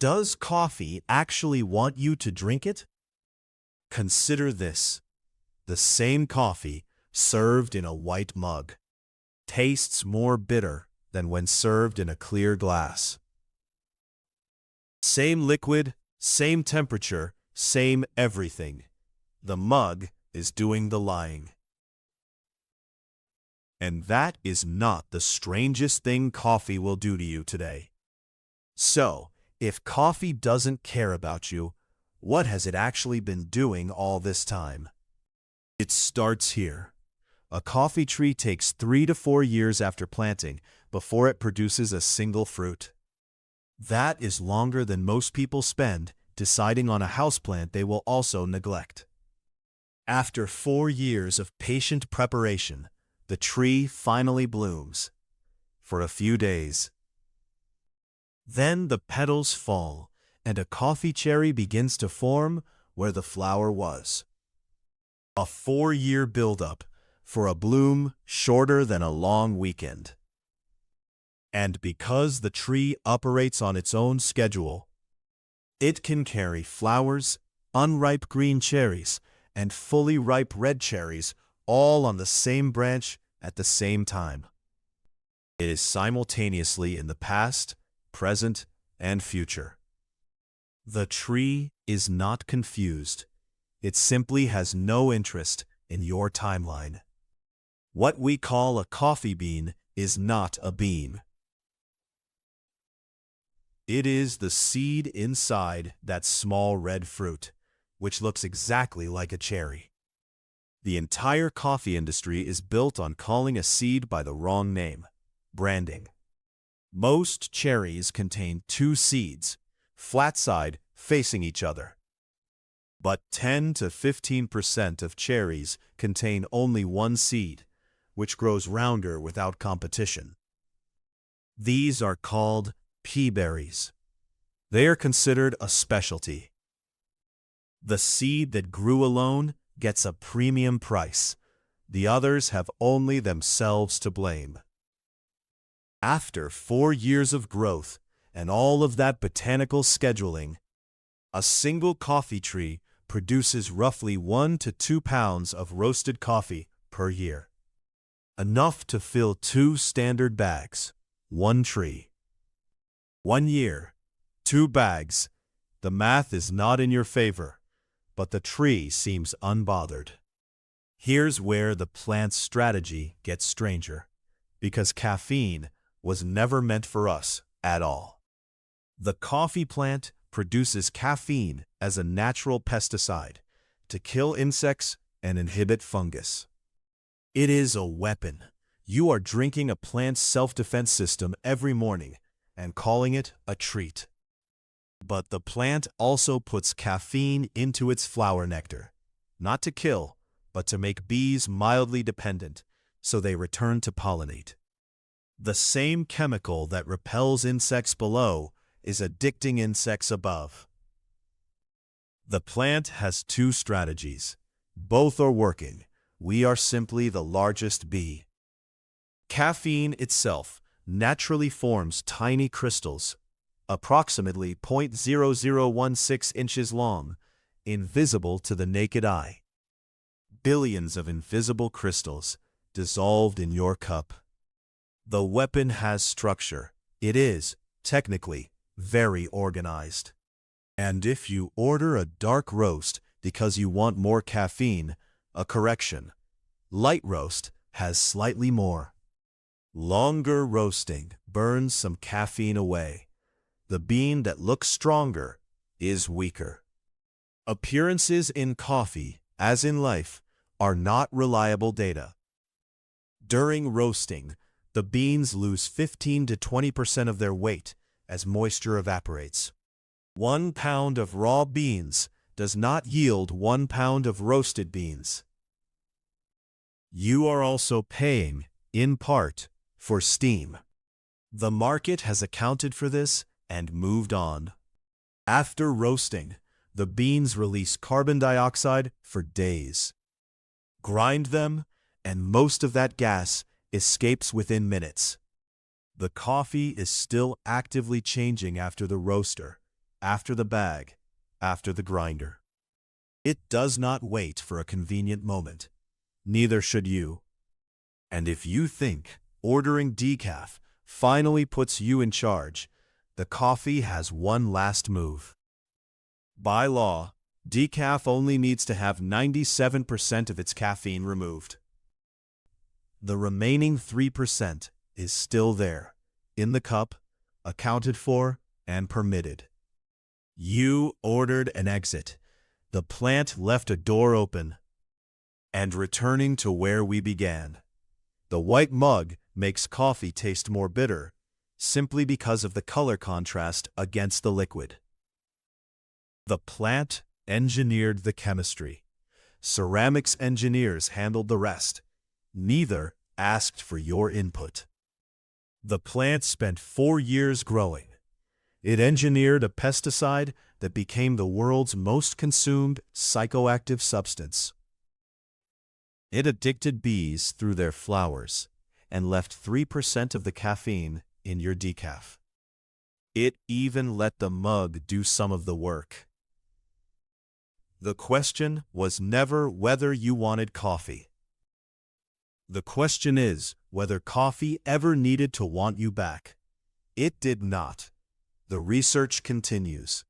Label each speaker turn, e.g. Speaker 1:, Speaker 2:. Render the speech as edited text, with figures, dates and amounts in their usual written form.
Speaker 1: Does coffee actually want you to drink it? Consider this. The same coffee served in a white mug tastes more bitter than when served in a clear glass. Same liquid, same temperature, same everything. The mug is doing the lying. And that is not the strangest thing coffee will do to you today. So, if coffee doesn't care about you, what has it actually been doing all this time? It starts here. A coffee tree takes 3 to 4 years after planting before it produces a single fruit. That is longer than most people spend deciding on a houseplant they will also neglect. After 4 years of patient preparation, the tree finally blooms. For a few days. Then the petals fall, and a coffee cherry begins to form where the flower was. A 4-year buildup for a bloom shorter than a long weekend. And because the tree operates on its own schedule, it can carry flowers, unripe green cherries, and fully ripe red cherries all on the same branch at the same time. It is simultaneously in the past, present, and future. The tree is not confused. It simply has no interest in your timeline. What we call a coffee bean is not a bean. It is the seed inside that small red fruit, which looks exactly like a cherry. The entire coffee industry is built on calling a seed by the wrong name, branding. Most cherries contain 2 seeds, flat side facing each other. But 10 to 15% of cherries contain only 1 seed, which grows rounder without competition. These are called pea berries. They are considered a specialty. The seed that grew alone gets a premium price. The others have only themselves to blame. After 4 years of growth and all of that botanical scheduling, a single coffee tree produces roughly 1 to 2 pounds of roasted coffee per year. Enough to fill 2 standard bags, 1 tree. 1 year, 2 bags. The math is not in your favor, but the tree seems unbothered. Here's where the plant's strategy gets stranger, because caffeine was never meant for us at all. The coffee plant produces caffeine as a natural pesticide to kill insects and inhibit fungus. It is a weapon. You are drinking a plant's self-defense system every morning and calling it a treat. But the plant also puts caffeine into its flower nectar, not to kill, but to make bees mildly dependent, so they return to pollinate. The same chemical that repels insects below is addicting insects above. The plant has 2 strategies. Both are working. We are simply the largest bee. Caffeine itself naturally forms tiny crystals, approximately 0.0016 inches long, invisible to the naked eye. Billions of invisible crystals dissolved in your cup. The weapon has structure. It is, technically, very organized. And if you order a dark roast because you want more caffeine, a correction. Light roast has slightly more. Longer roasting burns some caffeine away. The bean that looks stronger is weaker. Appearances in coffee, as in life, are not reliable data. During roasting, the beans lose 15 to 20% of their weight as moisture evaporates. 1 pound of raw beans does not yield 1 pound of roasted beans. You are also paying, in part, for steam. The market has accounted for this and moved on. After roasting, the beans release carbon dioxide for days. Grind them, and most of that gas escapes within minutes. The coffee is still actively changing after the roaster, after the bag, after the grinder. It does not wait for a convenient moment. Neither should you. And if you think ordering decaf finally puts you in charge, the coffee has one last move. By law, decaf only needs to have 97% of its caffeine removed. The remaining 3% is still there, in the cup, accounted for, and permitted. You ordered an exit. The plant left a door open. And returning to where we began. The white mug makes coffee taste more bitter, simply because of the color contrast against the liquid. The plant engineered the chemistry. Ceramics engineers handled the rest. Neither asked for your input. The plant spent 4 years growing. It engineered a pesticide that became the world's most consumed psychoactive substance. It addicted bees through their flowers and left 3% of the caffeine in your decaf. It even let the mug do some of the work. The question was never whether you wanted coffee. The question is whether coffee ever needed to want you back. It did not. The research continues.